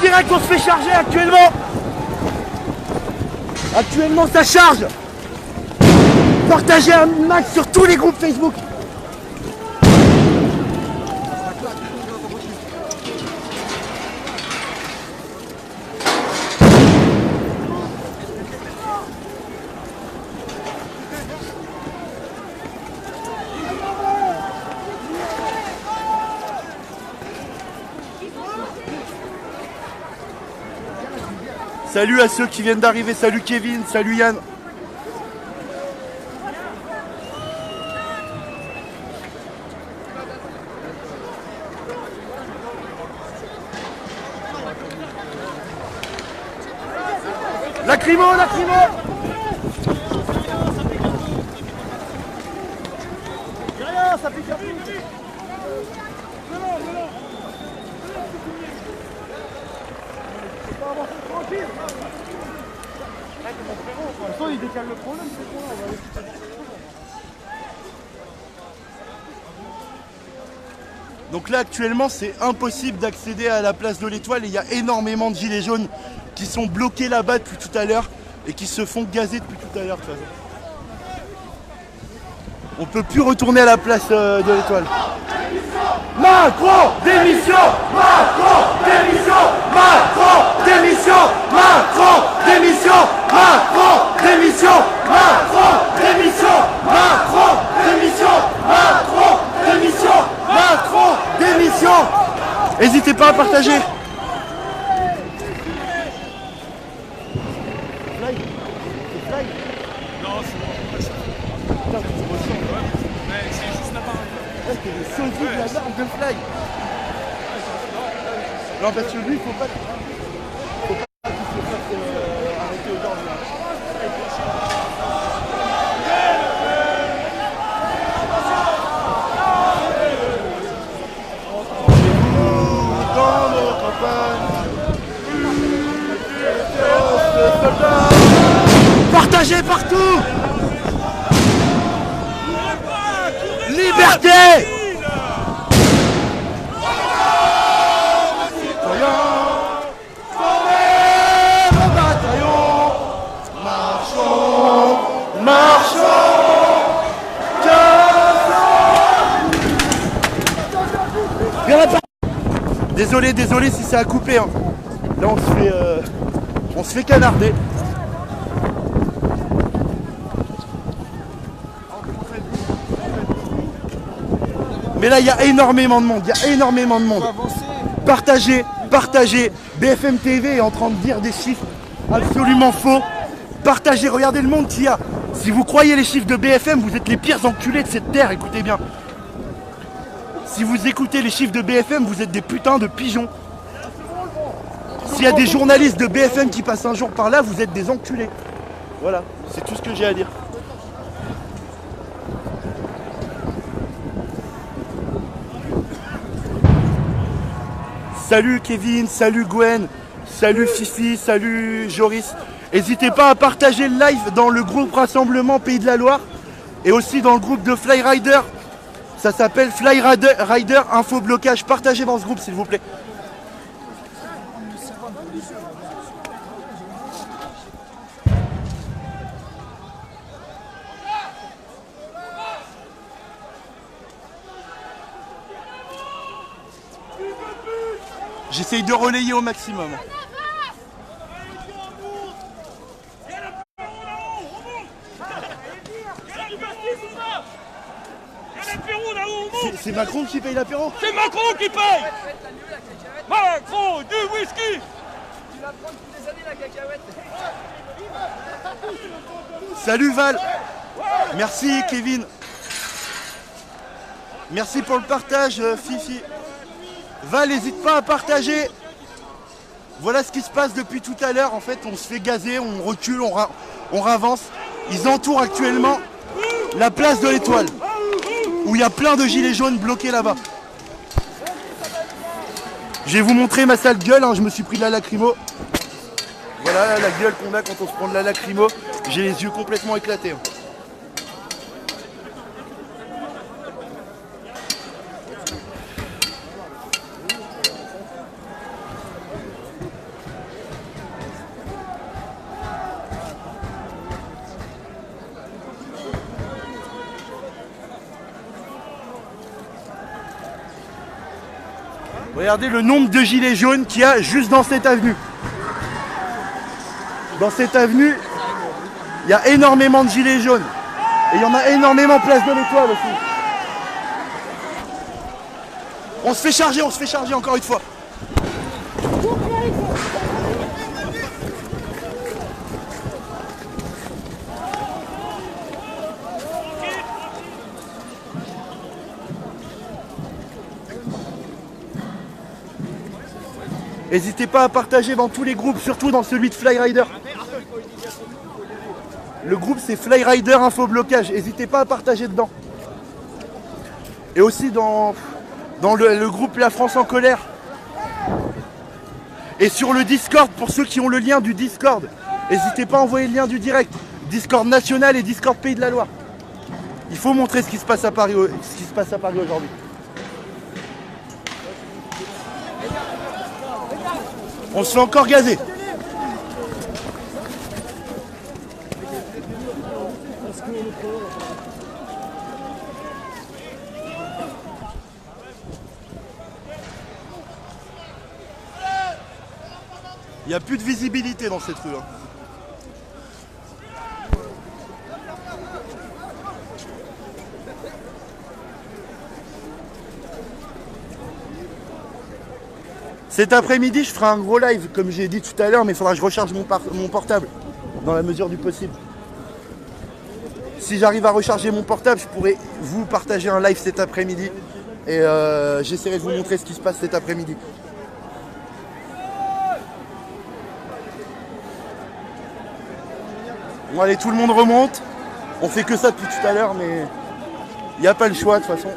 direct, on se fait charger actuellement. Actuellement ça charge. Partagez un max sur tous les groupes Facebook. Salut à ceux qui viennent d'arriver, salut Kevin, salut Yann. Lacrymo, lacrymo. Rien, ça pique un peu. Tranquille. Pour l'instant, il décale le problème, c'est quoi, on va aller. Donc là actuellement c'est impossible d'accéder à la place de l'Étoile et il y a énormément de gilets jaunes qui sont bloqués là-bas depuis tout à l'heure et qui se font gazer depuis tout à l'heure de toute façon. On peut plus retourner à la place de l'Étoile. Macron, démission! Macron, démission! Macron, démission! Macron, démission! Macron, démission! Macron, démission! Macron, démission! Macron, démission! Macron, démission! N'hésitez pas à partager. Le sosie de la marque de Fly. Non parce que lui il faut pas qu'il se fasse arrêter aux gens. Dans nos campagnes, partagez partout. Liberté! Désolé si ça a coupé. Hein. Là on se fait canarder. Mais là il y a énormément de monde, Partagez. BFM TV est en train de dire des chiffres absolument faux. Partagez, regardez le monde qu'il y a. Si vous croyez les chiffres de BFM, vous êtes les pires enculés de cette terre, écoutez bien. Si vous écoutez les chiffres de BFM, vous êtes des putains de pigeons. S'il y a des journalistes de BFM qui passent un jour par là, vous êtes des enculés. Voilà, c'est tout ce que j'ai à dire. Salut Kevin, salut Gwen, salut Fifi, salut Joris. N'hésitez pas à partager le live dans le groupe Rassemblement Pays de la Loire et aussi dans le groupe de Fly Rider. Ça s'appelle Fly Rider Info Blocage. Partagez dans ce groupe s'il vous plaît. J'essaye de relayer au maximum. C'est Macron qui paye l'apéro? C'est Macron qui paye. Macron, du whisky. Tu vas prendre tous les années la cacahuète. Salut Val. Merci Kevin. Merci pour le partage Fifi. Val, n'hésite pas à partager. Voilà ce qui se passe depuis tout à l'heure. En fait, on se fait gazer, on recule, on ravance. Ils entourent actuellement la place de l'Étoile, où il y a plein de gilets jaunes bloqués là-bas. Je vais vous montrer ma sale gueule, hein. Je me suis pris de la lacrymo. Voilà la gueule qu'on a quand on se prend de la lacrymo. J'ai les yeux complètement éclatés. Hein. Regardez le nombre de gilets jaunes qu'il y a juste dans cette avenue. Dans cette avenue, il y a énormément de gilets jaunes. Et il y en a énormément place de l'Étoile aussi. On se fait charger encore une fois. N'hésitez pas à partager dans tous les groupes, surtout dans celui de Flyrider. Le groupe c'est Flyrider Infoblocage, n'hésitez pas à partager dedans. Et aussi dans le groupe La France en colère. Et sur le Discord, pour ceux qui ont le lien du Discord, n'hésitez pas à envoyer le lien du direct. Discord national et Discord Pays de la Loire. Il faut montrer ce qui se passe à Paris aujourd'hui. On se fait encore gazer. Il n'y a plus de visibilité dans cette rue. Cet après-midi, je ferai un gros live, comme j'ai dit tout à l'heure, mais il faudra que je recharge mon portable, dans la mesure du possible. Si j'arrive à recharger mon portable, je pourrai vous partager un live cet après-midi. Et j'essaierai de vous montrer ce qui se passe cet après-midi. Bon allez, tout le monde remonte. On fait que ça depuis tout à l'heure, mais il n'y a pas le choix de toute façon.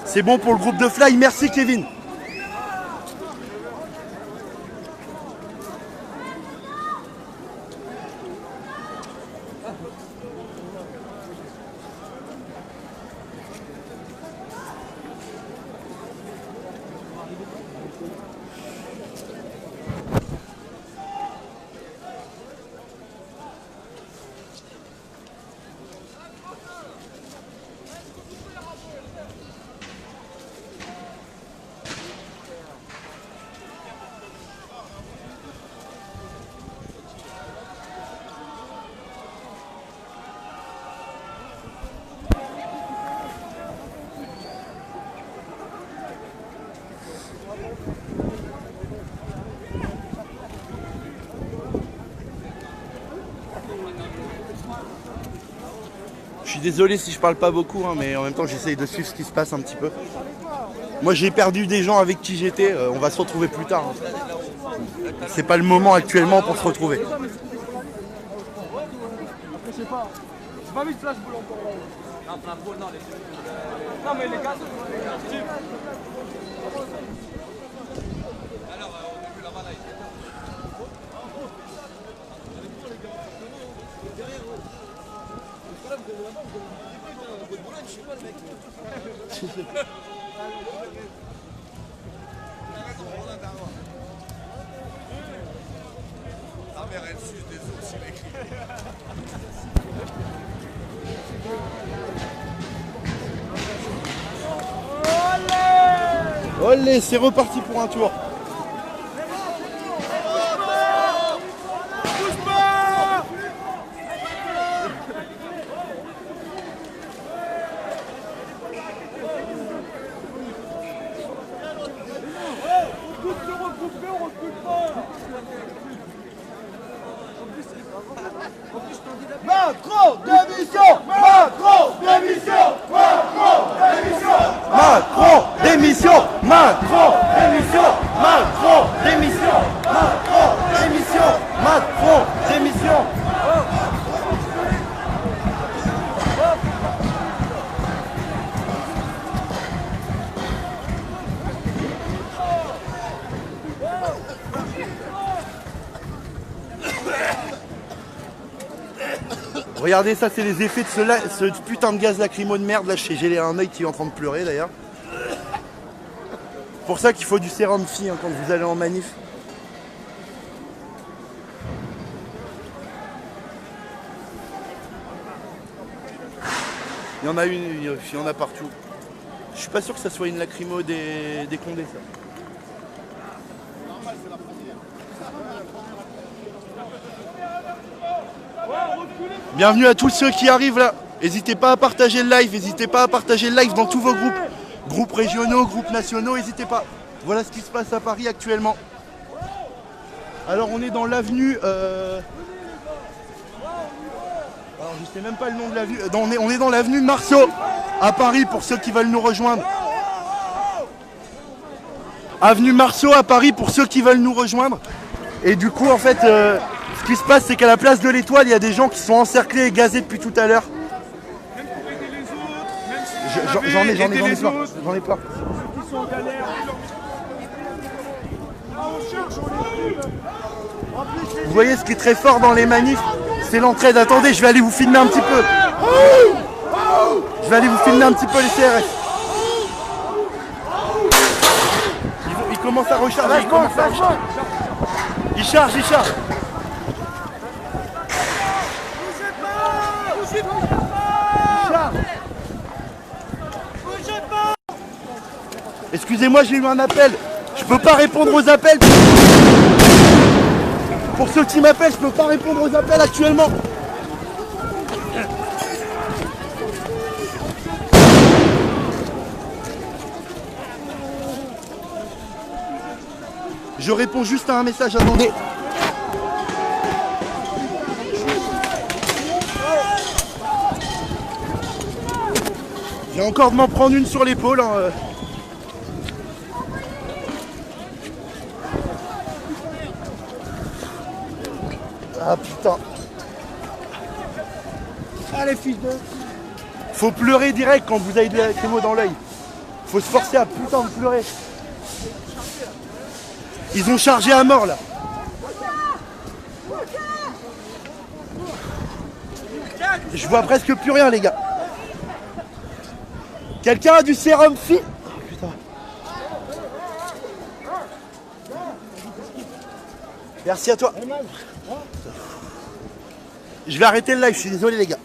C'est bon pour le groupe de Fly, merci Kevin. Je suis désolé si je parle pas beaucoup, hein, mais en même temps j'essaye de suivre ce qui se passe un petit peu. Moi j'ai perdu des gens avec qui j'étais, on va se retrouver plus tard. Hein. C'est pas le moment actuellement pour se retrouver. J'ai pas vu de flash boule encore là. Non mais les gars, Ah merde, elle suce des ours, il écrit. Olé, c'est reparti pour un tour. Macron, démission! Macron, démission! Macron, démission! Macron, démission! Macron, démission! Macron, démission! Macron, démission! Macron, démission! Regardez, ça c'est les effets de ce putain de gaz lacrymo de merde. Là, j'ai un œil qui est en train de pleurer d'ailleurs. C'est pour ça qu'il faut du sérum phi hein, quand vous allez en manif. Il y en a une, il y en a partout. Je suis pas sûr que ça soit une lacrymo des Condés, ça. Bienvenue à tous ceux qui arrivent là. N'hésitez pas à partager le live, n'hésitez pas à partager le live dans tous vos groupes. Groupes régionaux, groupes nationaux, n'hésitez pas. Voilà ce qui se passe à Paris actuellement. Alors on est dans l'avenue... Alors je sais même pas le nom de l'avenue. On est dans l'avenue Marceau à Paris pour ceux qui veulent nous rejoindre. Avenue Marceau à Paris pour ceux qui veulent nous rejoindre. Et du coup en fait ce qui se passe c'est qu'à la place de l'Étoile il y a des gens qui sont encerclés et gazés depuis tout à l'heure. Même pour aider les autres, même si J'en ai peur. ceux qui sont en galère. Là on cherche, on les trouve. Vous voyez ce qui est très fort dans les manifs, c'est l'entraide. Attendez, je vais aller vous filmer un petit peu. Je vais aller vous filmer un petit peu les CRS. Ils commencent à recharger. Ils chargent. Excusez-moi, j'ai eu un appel. Je peux pas répondre aux appels. Pour ceux qui m'appellent, je peux pas répondre aux appels actuellement. Je réponds juste à un message, attendez. Je viens encore de m'en prendre une sur l'épaule. Hein. Ah putain. Allez fils de... Faut pleurer direct quand vous avez des lacrymos dans l'œil. Faut se forcer à putain de pleurer. Ils ont chargé à mort là. Je vois presque plus rien les gars. Quelqu'un a du sérum fi... Putain. Merci à toi. Je vais arrêter le live, je suis désolé les gars.